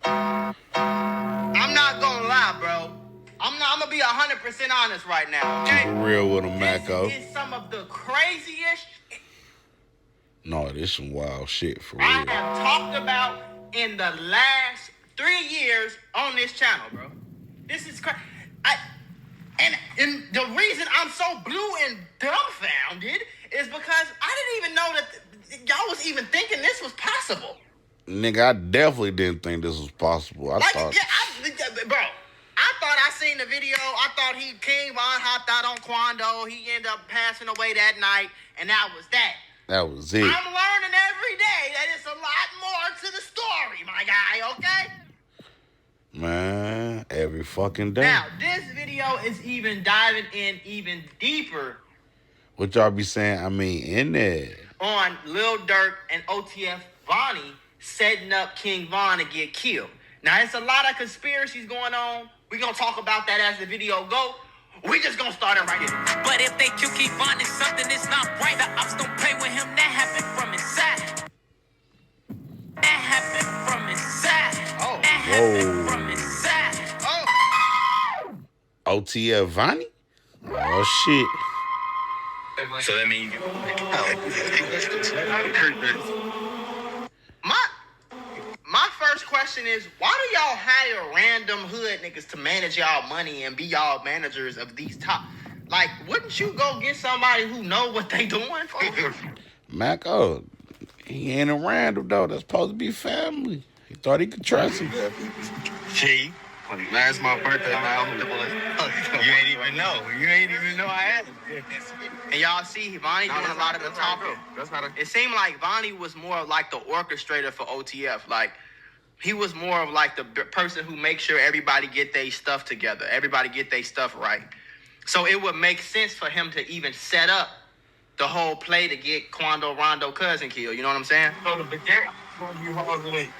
I'm not gonna lie, bro. I'm gonna be 100% honest right now, okay? Keep it real with him, Mako. This is some of the craziest No, this some wild shit for real. I have talked about in the last 3 years on this channel, bro. This is crazy. And the reason I'm so blue and dumbfounded is because I didn't even know that y'all was even thinking this was possible. Nigga, I definitely didn't think this was possible. Bro, I thought I seen the video. I thought King Von hopped out on Quando. He ended up passing away that night, and that was that. That was it. I'm learning every day that it's a lot more to the story, my guy, okay? Man, every fucking day. Now, this video is even diving in even deeper. What y'all be saying? I mean, in there. On Lil Durk and OTF Vonnie setting up King Von to get killed. Now, it's a lot of conspiracies going on. We're going to talk about that as the video go. We just going to start it right here. But if they kill King Von, it's something that's not right. The ops don't play with him. That happened from inside. That happened from inside. Oh. That happened from inside. Oh. OTF Vonnie? Oh, shit. So that means My first question is, why do y'all hire random hood niggas to manage y'all money and be y'all managers of these top? Like, wouldn't you go get somebody who know what they doing for? Mako, he ain't a random though. That's supposed to be family. He thought he could trust him. Gee, last my birthday, man. You ain't even know. You ain't even know I had it. And y'all see Vonnie doing a lot of the talking. It seemed like Vonnie was more of like the orchestrator for OTF. Like, he was more of like the person who makes sure everybody get their stuff together. Everybody get their stuff right. So it would make sense for him to even set up the whole play to get Quando Rondo cousin killed. You know what I'm saying?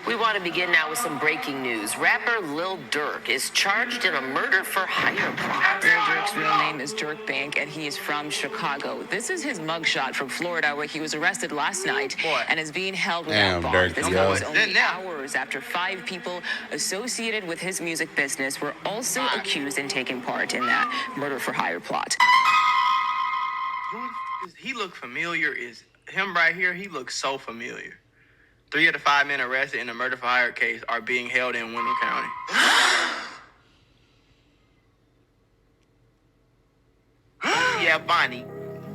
We want to begin now with some breaking news. Rapper Lil Durk is charged in a murder for hire plot. Lil Durk's real name is Durk Bank, and he is from Chicago. This is his mugshot from Florida, where he was arrested last night and is being held without bond. This was only hours after 5 people associated with his music business were also accused in taking part in that murder for hire plot. He looked familiar. Is him right here? He looks so familiar. 3 of the 5 men arrested in the murder for hire case are being held in Windham County. Yeah, Vonnie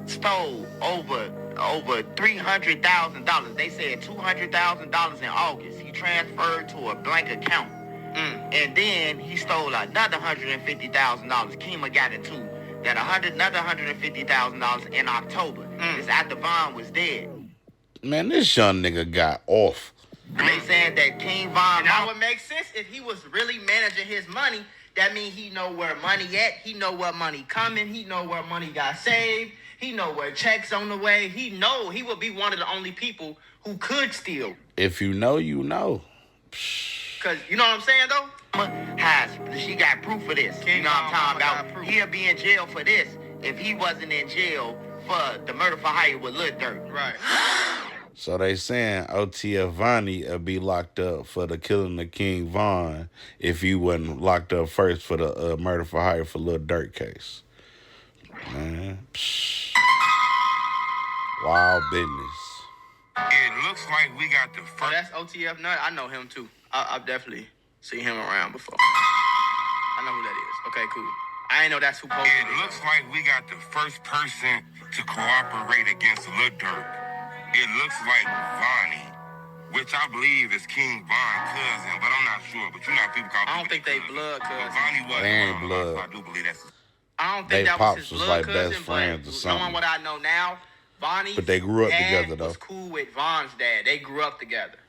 stole over $300,000. They said $200,000 in August. He transferred to a blank account. And then he stole another $150,000. Kima got it too. Another $150,000 in October. It's after Von was dead. Man, this young nigga got off. They saying that King Von... That would make sense if he was really managing his money. That means he know where money at. He know what money coming. He know where money got saved. He know where checks on the way. He know he would be one of the only people who could steal. If you know, you know. Because, you know what I'm saying, though? She got proof of this. King you know what I'm talking about? He'll be in jail for this if he wasn't in jail for the murder for hire with Lil Durk. Right. So they saying OTF Vonnie will be locked up for the killing of King Von if he wasn't locked up first for the murder for hire for Lil Durk case. Man, wild business. It looks like we got the first... Oh, that's OTF Nut? I know him, too. I've definitely seen him around before. I know who that is. Okay, cool. I ain't know that's who posted it. It looks like we got the first person to cooperate against Lil Durk. It looks like Vonnie, which I believe is King Von's cousin, but I'm not sure. But you know how people call I don't think they blood But cousins. Vonnie was They ain't blood. So I do believe that's... I don't They think that was pops his was blood like cousin, best friends or but something. knowing what I know now, Vonnie's But they grew up dad together, though. was cool with Von's dad. They grew up together.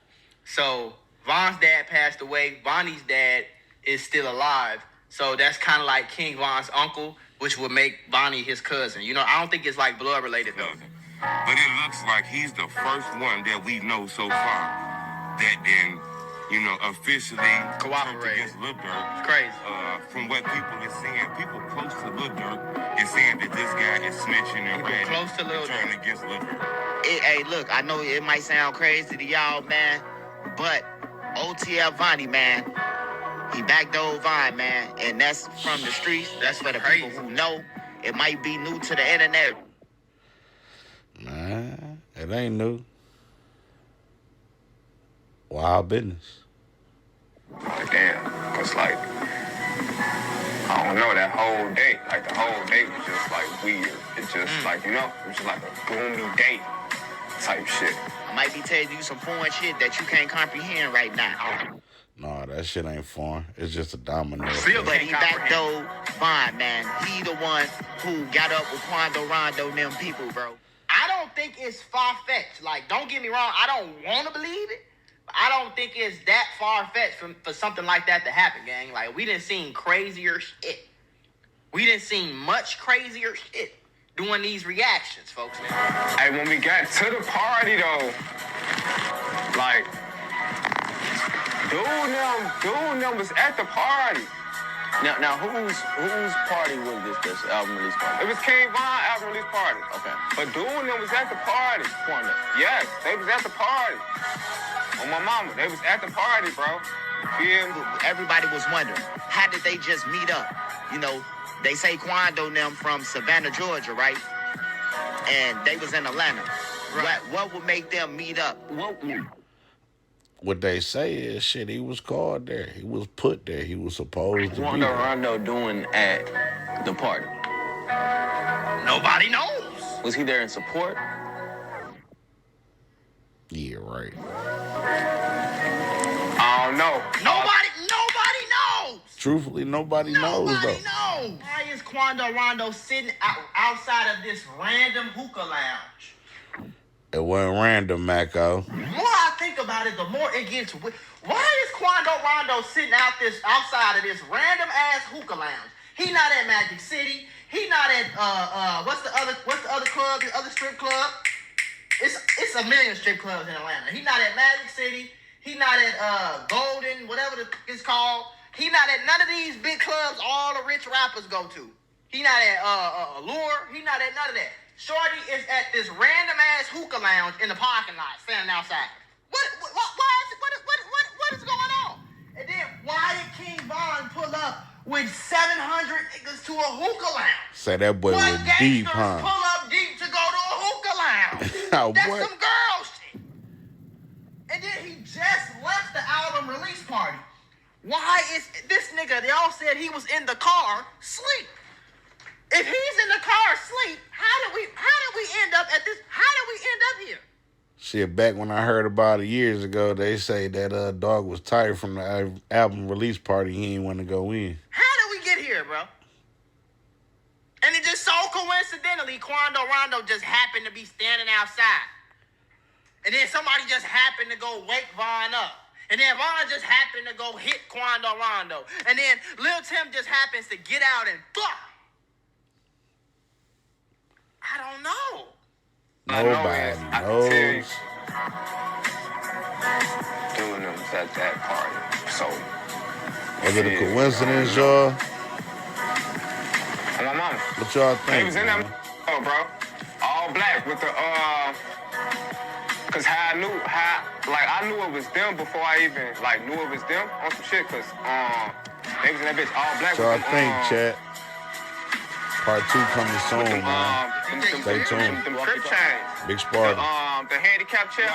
So Von's dad passed away. Vonnie's dad is still alive. So that's kind of like King Von's uncle, which would make Vonnie his cousin. You know, I don't think it's like blood related, though. But it looks like he's the first one that we know so far that then, you know, officially Cooperate against Lil Durk. It's crazy. From what people are saying, people close to Lil Durk is saying that this guy is snitching and People ratting close to Lil turning against Lil Durk. Hey, look, I know it might sound crazy to y'all, man, but OTF Vonnie, man. He backdoored Vine, man. And that's from the streets. That's for the people who know. It might be new to the internet. Nah, it ain't new. Wild business. Damn, cause like, I don't know, that whole day, like the whole day was just like weird. It just like, you know, it was just like a gloomy day type shit. I might be telling you some foreign shit that you can't comprehend right now. No, that shit ain't foreign. It's just a domino. But he backdoored Vine, man. He the one who got up with Quando Rondo and them people, bro. I don't think it's far-fetched. Like, don't get me wrong, I don't want to believe it. But I don't think it's that far-fetched for something like that to happen, gang. Like, we done seen crazier shit. We done seen much crazier shit doing these reactions, folks. Hey, when we got to the party, though, like, dude, them was at the party. Now, whose party was this album release party? It was King Von album release party. Okay. But dude, them was at the party. Yes, they was at the party. On my mama, they was at the party, bro. Yeah. Everybody was wondering, how did they just meet up? You know, they say Quando and them from Savannah, Georgia, right? And they was in Atlanta. Right. What would make them meet up? What they say is, shit, he was called there. He was put there. He was supposed to be What there. Rondo doing at the party? Nobody knows. Was he there in support? Yeah, right. I don't know. Nobody knows. Truthfully, nobody knows, though. Nobody knows. Why is Quando Rondo sitting outside of this random hookah lounge? It wasn't random, Mako. The more I think about it, the more it gets. Why is Quando Rondo sitting outside of this random ass hookah lounge? He not at Magic City. He not at what's the other club? The other strip club? It's a million strip clubs in Atlanta. He not at Magic City. He not at Golden, whatever it's called. He not at none of these big clubs all the rich rappers go to. He not at Allure. He not at none of that. Shorty is at this random ass hookah lounge in the parking lot, standing outside. What is going on? And then why did King Von pull up with 700 niggas to a hookah lounge? Say that boy was deep, huh? Pull up deep to go to a hookah lounge. That's What? some girl shit. And then he just left the album release party. Why is this nigga? They all said he was in the car sleep. If he's in the car asleep, how did we end up at this? How did we end up here? Shit, back when I heard about it years ago, they say that dog was tired from the album release party. He ain't want to go in. How did we get here, bro? And it just so coincidentally, Quando Rondo just happened to be standing outside. And then somebody just happened to go wake Von up. And then Von just happened to go hit Quando Rondo. And then Lil Tim just happens to get out and fuck. I don't know. Nobody knows. Doing them was at that party. So, Was it a coincidence, y'all? on my mama. What y'all They think, was in man? that, bro. All black with the, cause I knew it was them before I even, knew it was them on some shit, cause, they was in that bitch all black What y'all with them, think, chat? Part 2 coming soon, man. them Stay tuned. Them crib chains. Big Sparta. The handicap chair.